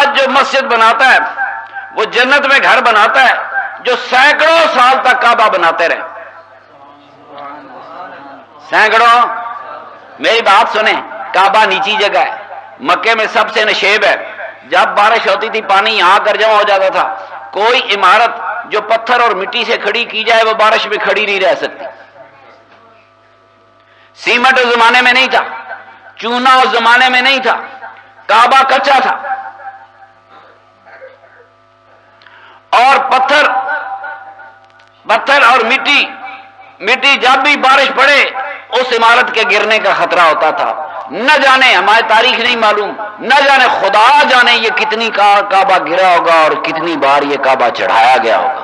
آج جو مسجد بناتا ہے وہ جنت میں گھر بناتا ہے جو سینکڑوں سال تک کعبہ بناتے رہے. سینکڑوں. میری بات سنیں، کعبہ نیچی جگہ ہے، مکے میں سب سے نشیب ہے. جب بارش ہوتی تھی پانی یہاں کر جمع ہو جاتا تھا. کوئی عمارت جو پتھر اور مٹی سے کھڑی کی جائے وہ بارش میں کھڑی نہیں رہ سکتی. سیمنٹ اس زمانے میں نہیں تھا، چونا اس زمانے میں نہیں تھا، کعبہ کچا تھا. اور پتھر اور مٹی جب بھی بارش پڑے اس عمارت کے گرنے کا خطرہ ہوتا تھا. نہ جانے، ہماری تاریخ نہیں معلوم، نہ جانے خدا جانے یہ کتنی کعبہ گرا ہوگا اور کتنی بار یہ کعبہ چڑھایا گیا ہوگا.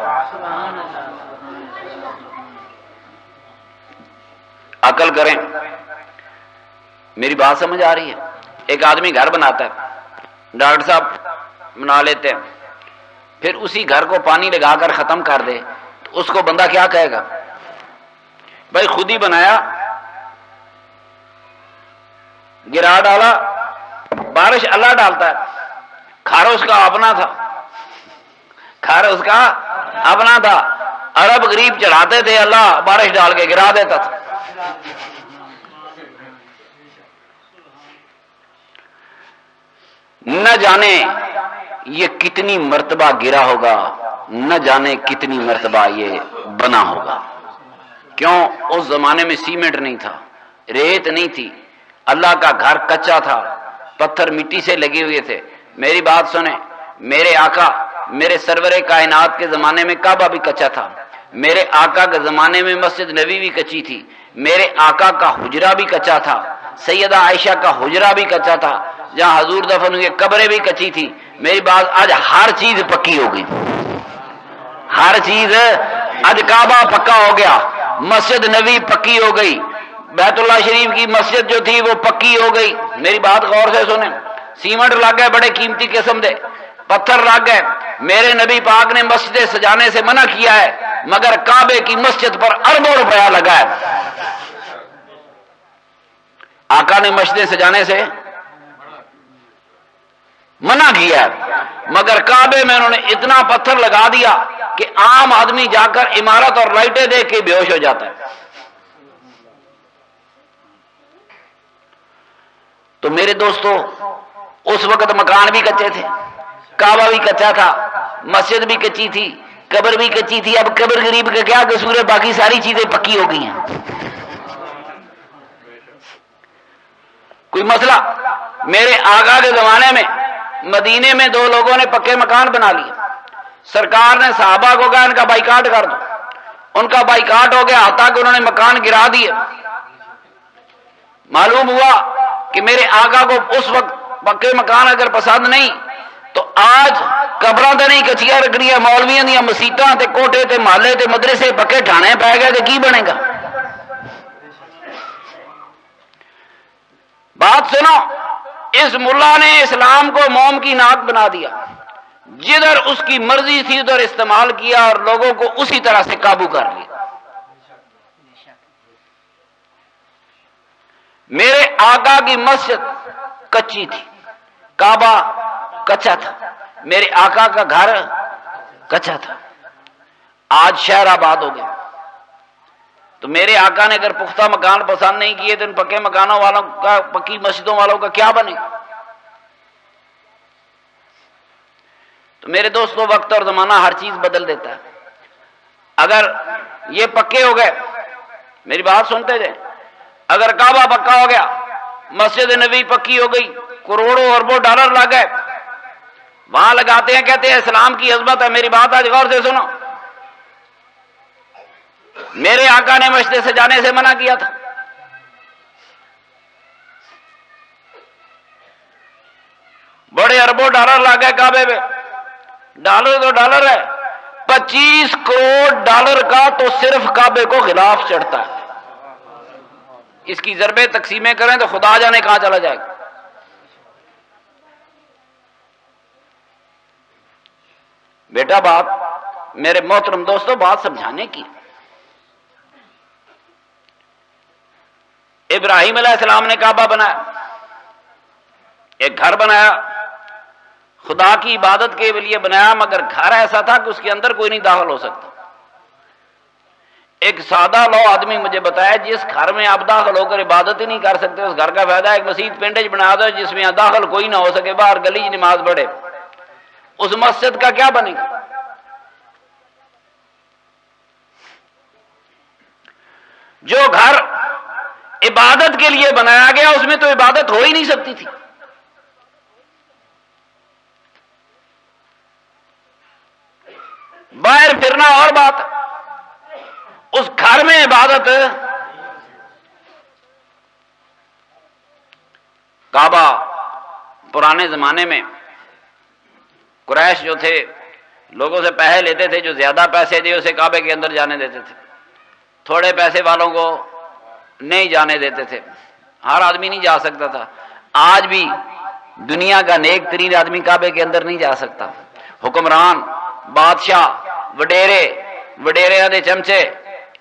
عقل کریں. میری بات سمجھ آ رہی ہے؟ ایک آدمی گھر بناتا ہے، ڈاکٹر صاحب بنا لیتے ہیں، پھر اسی گھر کو پانی لگا کر ختم کر دے تو اس کو بندہ کیا کہے گا؟ بھائی خود ہی بنایا، گرا ڈالا. بارش اللہ ڈالتا ہے، گھر اس کا اپنا تھا، گھر اس کا اپنا تھا. عرب غریب چڑھاتے تھے، اللہ بارش ڈال کے گرا دیتا تھا. نہ جانے یہ کتنی مرتبہ گرا ہوگا، نہ جانے کتنی مرتبہ یہ بنا ہوگا. کیوں؟ اس زمانے میں سیمنٹ نہیں تھا، ریت نہیں تھی، اللہ کا گھر کچا تھا، پتھر مٹی سے لگے ہوئے تھے. میری بات سنیں، میرے آقا میرے سرور کائنات کے زمانے میں کعبہ بھی کچا تھا، میرے آقا کے زمانے میں مسجد نبی بھی کچی تھی، میرے آقا کا حجرہ بھی کچا تھا، سیدہ عائشہ کا حجرہ بھی کچا تھا، جہاں حضور دفن ہوئے قبریں بھی کچی تھی. میری بات، آج ہر چیز پکی ہو گئی، ہر چیز. آج کعبہ پکا ہو گیا، مسجد نبی پکی ہو گئی، بیت اللہ شریف کی مسجد جو تھی وہ پکی ہو گئی. میری بات غور سے سنیں. سیمنٹ لگ گئے بڑے قیمتی قسم دے، پتھر لگ گئے. میرے نبی پاک نے مسجد سجانے سے منع کیا ہے، مگر کعبے کی مسجد پر اربوں روپیہ لگا ہے. آقا نے مسجد سجانے سے منع کیا ہے، مگر کعبے میں انہوں نے اتنا پتھر لگا دیا کہ عام آدمی جا کر عمارت اور لائٹیں دیکھ کے بے ہوش ہو جاتا ہے. تو میرے دوستو، اس وقت مکان بھی کچے تھے، کعبہ بھی کچا تھا، مسجد بھی کچی تھی، قبر بھی کچی تھی. اب قبر غریب کا کیا قصور ہے؟ باقی ساری چیزیں پکی ہو گئی ہیں. کوئی مسئلہ؟ میرے آقا کے زمانے میں مدینے میں 2 لوگوں نے پکے مکان بنا لیے. سرکار نے صحابہ کو کہا ان کا بائیکاٹ کر دو. ان کا بائیکاٹ ہو گیا، حتیٰ کہ انہوں نے مکان گرا دیے. معلوم ہوا کہ میرے آقا کو اس وقت پکے مکان اگر پسند نہیں تو آج قبراں تے نہیں کچیاں رکھنیاں، مولویاں دیاں مسیتاں تے کوٹے تے محلے تے مدرسے پکے ٹھانے پہ گئے تو کی بنے گا؟ بات سنو، اس ملا نے اسلام کو موم کی ناک بنا دیا، جدھر اس کی مرضی تھی ادھر استعمال کیا اور لوگوں کو اسی طرح سے قابو کر لیا. میرے آقا کی مسجد کچی تھی، کعبہ کچا تھا، میرے آقا کا گھر کچا تھا. آج شہر آباد ہو گیا. تو میرے آقا نے اگر پختہ مکان پسند نہیں کیے تو ان پکے مکانوں والوں کا، پکی مسجدوں والوں کا کیا بنے گا؟ تو میرے دوستوں، وقت اور زمانہ ہر چیز بدل دیتا ہے. اگر یہ پکے ہو گئے، میری بات سنتے جائیں، اگر کعبہ پکا ہو گیا، مسجد نبی پکی ہو گئی، کروڑوں اربوں ڈالر لگ گئے، وہاں لگاتے ہیں، کہتے ہیں اسلام کی عظمت ہے. میری بات آج غور سے سنو. میرے آقا نے مسجد سجانے سے منع کیا تھا. بڑے اربوں ڈالر لگ گئے کعبے پہ. ڈالر تو ڈالر ہے، 25 کروڑ ڈالر کا تو صرف کعبے کو خلاف چڑھتا ہے. اس کی ضربیں تقسیمیں کریں تو خدا جانے کہاں چلا جائے گا. بیٹا بات، میرے محترم دوستوں، بات سمجھانے کی. ابراہیم علیہ السلام نے کعبہ بنایا، ایک گھر بنایا، خدا کی عبادت کے لیے بنایا، مگر گھر ایسا تھا کہ اس کے اندر کوئی نہیں داخل ہو سکتا۔ ایک سادہ لو آدمی مجھے بتایا جس گھر میں آپ داخل ہو کر عبادت ہی نہیں کر سکتے، اس گھر کا فائدہ ایک مسجد پنڈج بنا دو جس میں داخل کوئی نہ ہو سکے، باہر گلی نماز پڑھے، اس مسجد کا کیا بنے گا؟ جو گھر عبادت کے لیے بنایا گیا اس میں تو عبادت ہو ہی نہیں سکتی تھی۔ باہر پھرنا اور بات ہے، اس گھر میں عبادت۔ کعبہ پرانے زمانے میں قریش جو تھے لوگوں سے پیسے لیتے تھے، جو زیادہ پیسے دیے اسے کعبے کے اندر جانے دیتے تھے، تھوڑے پیسے والوں کو نہیں جانے دیتے تھے، ہر آدمی نہیں جا سکتا تھا۔ آج بھی دنیا کا نیک ترین آدمی کعبے کے اندر نہیں جا سکتا۔ حکمران، بادشاہ، وڈیرے دے چمچے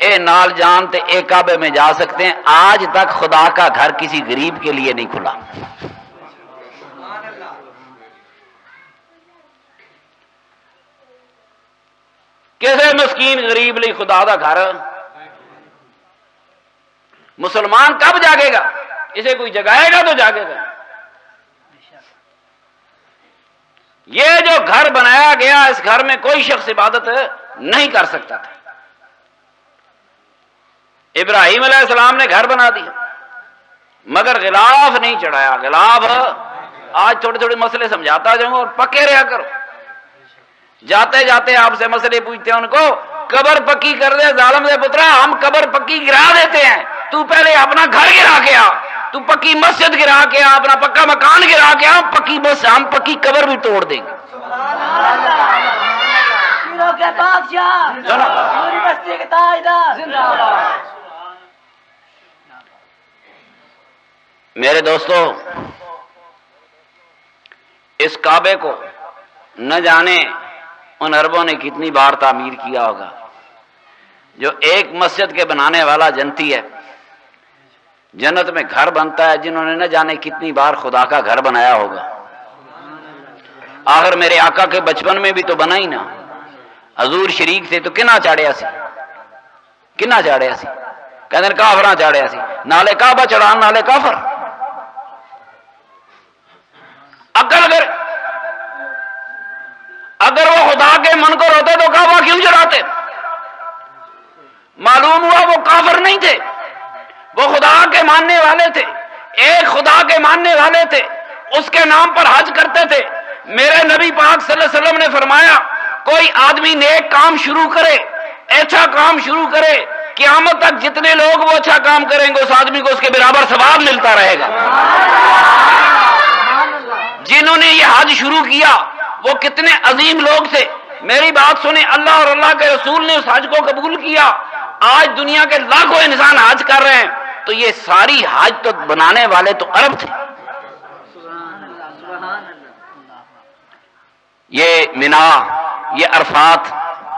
اے نال جان تے اے کعبے میں جا سکتے ہیں، آج تک خدا کا گھر کسی غریب کے لیے نہیں کھلا۔ کسے مسکین غریب لی خدا دا گھر مسلمان کب جاگے گا؟ اسے کوئی جگائے گا تو جاگے گا۔ یہ جو گھر بنایا گیا اس گھر میں کوئی شخص عبادت نہیں کر سکتا تھا۔ ابراہیم علیہ السلام نے گھر بنا دیا مگر غلاف نہیں چڑھایا۔ غلاف آج تھوڑے تھوڑے مسئلے سمجھاتا جاؤں اور پکے رہا کرو، جاتے جاتے آپ سے مسئلے پوچھتے ہیں ان کو، قبر پکی کر دے ظالم دے پترا، ہم قبر پکی گرا دیتے ہیں، تو پہلے اپنا گھر گرا کے آ، تو پکی مسجد گرا کے آ، اپنا پکا مکان گرا کے آ، پکی بس ہم پکی قبر بھی توڑ دیں گے۔ میرے دوستو، اس کعبے کو نہ جانے ان عربوں نے کتنی بار تعمیر کیا ہوگا۔ جو ایک مسجد کے بنانے والا جنتی ہے، جنت میں گھر بنتا ہے جنہوں نے نہ جانے کتنی بار خدا کا گھر بنایا ہوگا۔ آخر میرے آقا کے بچپن میں بھی تو بنا ہی نا، حضور شریک تھے تو کنا چاڑیا سی، کنا چاڑیا سی، کہتے ہیں کافراں چاڑیا سی، نالے کعبہ چڑھان نالے کافر۔ عقل اگر وہ خدا کے من کو ہوتے تو کعبہ کیوں چڑھاتے؟ معلوم ہوا وہ کافر نہیں تھے، وہ خدا کے ماننے والے تھے، ایک خدا کے ماننے والے تھے، اس کے نام پر حج کرتے تھے۔ میرے نبی پاک صلی اللہ علیہ وسلم نے فرمایا کوئی آدمی نیک کام شروع کرے، اچھا کام شروع کرے، قیامت تک جتنے لوگ وہ اچھا کام کریں گے اس آدمی کو اس کے برابر ثواب ملتا رہے گا۔ جنہوں نے یہ حج شروع کیا وہ کتنے عظیم لوگ تھے، میری بات سنیں، اللہ اور اللہ کے رسول نے اس حج کو قبول کیا۔ آج دنیا کے لاکھوں انسان حج کر رہے ہیں، تو یہ ساری حج تو بنانے والے تو عرب تھے۔ یہ منا، یہ عرفات،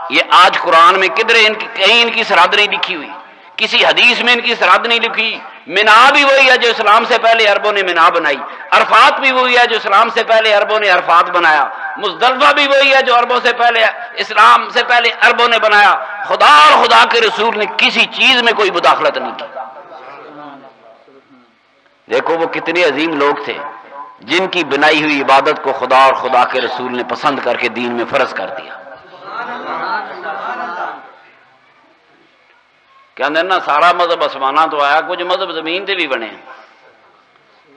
یہ آج قرآن میں کدھر کہیں ان کی سرحد نہیں لکھی ہوئی، کسی حدیث میں ان کی سرحد نہیں لکھی۔ منا بھی وہی ہے جو اسلام سے پہلے عربوں نے منا بنائی، عرفات بھی وہی ہے جو اسلام سے پہلے عربوں نے عرفات بنایا، مزدلفہ بھی وہی ہے جو عربوں سے پہلے اسلام سے پہلے عربوں نے بنایا۔ خدا اور خدا کے رسول نے کسی چیز میں کوئی مداخلت نہیں کی۔ دیکھو وہ کتنے عظیم لوگ تھے جن کی بنائی ہوئی عبادت کو خدا اور خدا کے رسول نے پسند کر کے دین میں فرض کر دیا۔ کہتے نا سارا مذہب آسمانہ تو آیا، کچھ مذہب زمین سے بھی بنے،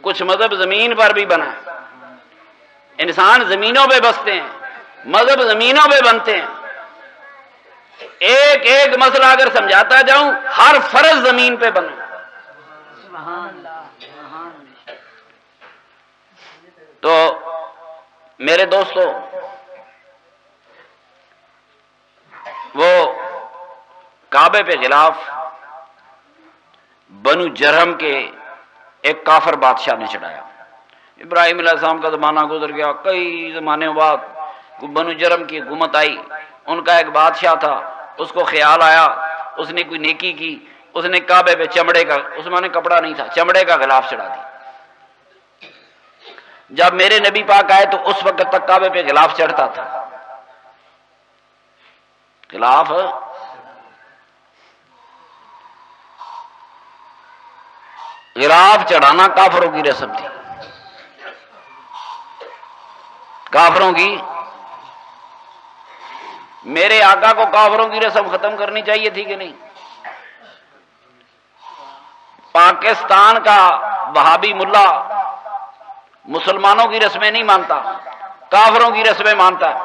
کچھ مذہب زمین پر بھی بنا۔ انسان زمینوں پہ بستے ہیں، مذہب زمینوں پہ بنتے ہیں۔ ایک ایک مسئلہ اگر سمجھاتا جاؤں، ہر فرض زمین پہ بنا۔ تو میرے دوستو، وہ کعبے پہ غلاف بنو جرہم کے ایک کافر بادشاہ نے چڑھایا۔ ابراہیم علیہ السلام کا زمانہ گزر گیا، کئی زمانے بعد بنو جرہم کی حکومت آئی، ان کا ایک بادشاہ تھا، اس کو خیال آیا، اس نے کوئی نیکی کی، اس نے کعبے پہ چمڑے کا، اس میں کپڑا نہیں تھا، چمڑے کا غلاف چڑھا دیا۔ جب میرے نبی پاک آئے تو اس وقت تک کعبے پہ غلاف چڑھتا تھا. غلاف چڑھانا کافروں کی رسم تھی. کافروں کی. میرے آقا کو کافروں کی رسم ختم کرنی چاہیے تھی کہ نہیں؟ پاکستان کا وہابی ملا مسلمانوں کی رسمیں نہیں مانتا، کافروں کی رسمیں مانتا ہے.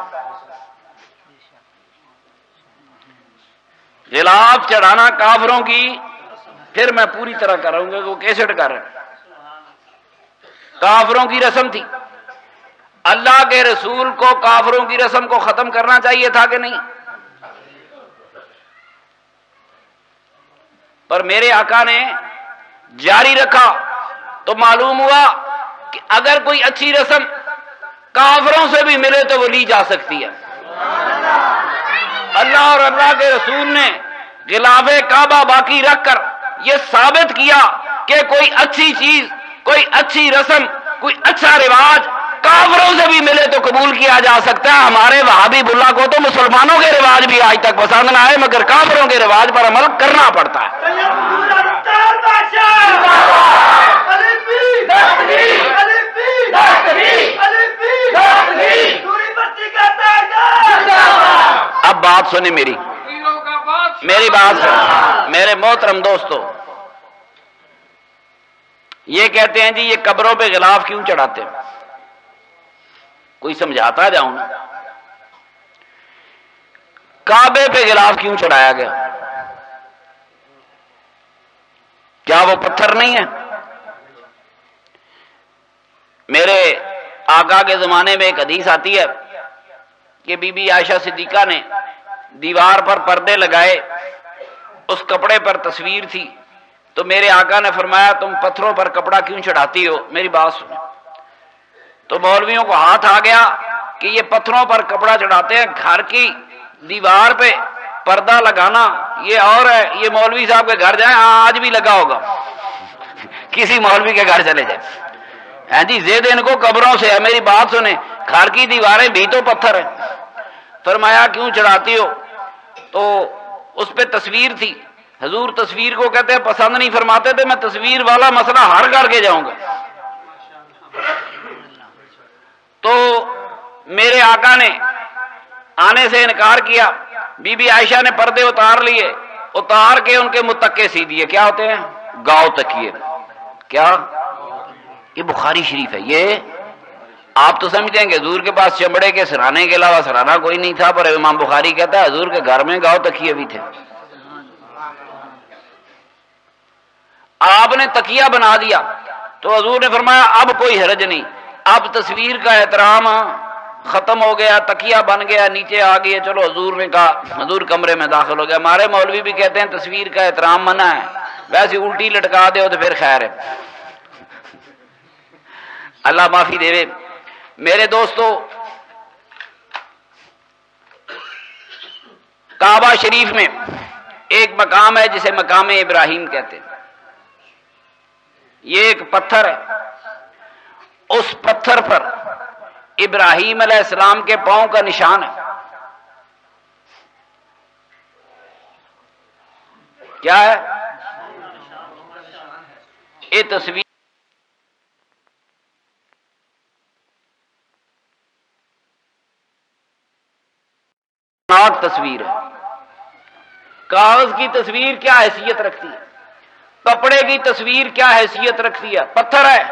غلاف چڑھانا کافروں کی، پھر میں پوری طرح کر رہا ہوں گا، وہ کیسٹ کر رہے ہیں، کافروں کی رسم تھی. اللہ کے رسول کو کافروں کی رسم کو ختم کرنا چاہیے تھا کہ نہیں؟ پر میرے آقا نے جاری رکھا تو معلوم ہوا کہ اگر کوئی اچھی رسم کافروں سے بھی ملے تو وہ لی جا سکتی ہے. اللہ اور اللہ کے رسول نے غلاف کعبہ باقی رکھ کر یہ ثابت کیا کہ کوئی اچھی چیز، کوئی اچھی رسم، کوئی اچھا رواج کافروں سے بھی ملے تو قبول کیا جا سکتا ہے. ہمارے وہابی بلا کو تو مسلمانوں کے رواج بھی آج تک پسند نہ آئے، مگر کافروں کے رواج پر عمل کرنا پڑتا ہے. اب بات سنیں میری بات سنیں میرے محترم دوستو. یہ کہتے ہیں جی یہ قبروں پہ غلاف کیوں چڑھاتے ہیں؟ کوئی سمجھاتا جاؤں نا. کعبے پہ غلاف کیوں چڑھایا گیا؟ کیا وہ پتھر نہیں ہے؟ میرے آقا کے زمانے میں ایک حدیث آتی ہے کہ بی بی عائشہ صدیقہ نے دیوار پر پردے لگائے، اس کپڑے پر تصویر تھی، تو میرے آقا نے فرمایا تم پتھروں پر کپڑا کیوں چڑھاتی ہو؟ میری بات سنو. تو مولویوں کو ہاتھ آ گیا کہ یہ پتھروں پر کپڑا چڑھاتے ہیں، گھر کی دیوار پہ پردہ لگانا یہ اور ہے. یہ مولوی صاحب کے گھر جائیں، آج بھی لگا ہوگا، کسی مولوی کے گھر چلے جائیں. ہاں جی زید ان کو قبروں سے ہے. میری بات سنیں، گھر کی دیواریں بھی تو پتھر ہیں. فرمایا کیوں چڑھاتی ہو؟ تو اس پہ تصویر تھی. حضور تصویر کو کہتے ہیں پسند نہیں فرماتے تھے، میں تصویر والا مسئلہ حل کر کے جاؤں گا. تو میرے آقا نے آنے سے انکار کیا. بی بی عائشہ نے پردے اتار لیے، اتار کے ان کے متکے سی دیے. کیا ہوتے ہیں؟ گاؤ تکیے. کیا؟ یہ بخاری شریف ہے. یہ آپ تو سمجھتے ہیں کہ حضور کے پاس چمڑے کے سرانے کے علاوہ سرانا کوئی نہیں تھا، پر امام بخاری کہتا ہے حضور کے گھر میں گاؤ تکیے بھی تھے. آپ نے تکیہ بنا دیا تو حضور نے فرمایا اب کوئی حرج نہیں، اب تصویر کا احترام ختم ہو گیا، تکیہ بن گیا، نیچے آ گئے. چلو حضور نے کہا، حضور کمرے میں داخل ہو گیا. ہمارے مولوی بھی کہتے ہیں تصویر کا احترام منع ہے، ویسے الٹی لٹکا دے تو پھر خیر ہے، اللہ معافی دے. میرے دوستو، کعبہ شریف میں ایک مقام ہے جسے مقام ابراہیم کہتے ہیں. یہ ایک پتھر ہے، اس پتھر پر ابراہیم علیہ السلام کے پاؤں کا نشان ہے. کیا ہے؟ یہ تصویر تصویر ہے. کاغذ کی تصویر کیا حیثیت رکھتی ہے؟ کپڑے کی تصویر کیا حیثیت رکھتی ہے؟ پتھر ہے،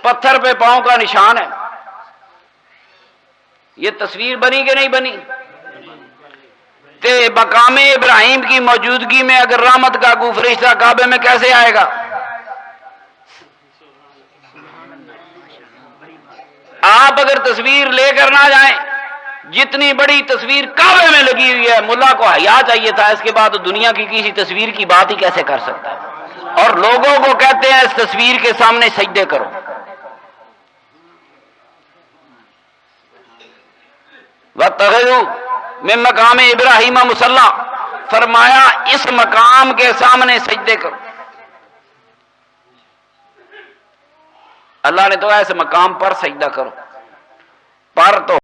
پتھر پہ پاؤں کا نشان ہے. یہ تصویر بنی کہ نہیں بنی؟ تے مقام ابراہیم کی موجودگی میں اگر رحمت کا کوئی فرشتہ کعبے میں کیسے آئے گا؟ آپ اگر تصویر لے کر نہ جائیں، جتنی بڑی تصویر کعبے میں لگی ہوئی ہے، ملا کو حیا چاہیے تھا، اس کے بعد دنیا کی کسی تصویر کی بات ہی کیسے کر سکتا ہے؟ اور لوگوں کو کہتے ہیں اس تصویر کے سامنے سجدے کرو. وَاتَّخِذُوا مِن مَّقَامِ ابراہیم مصلی، فرمایا اس مقام کے سامنے سجدے کرو. اللہ نے تو ایسے مقام پر سجدہ کرو، پر تو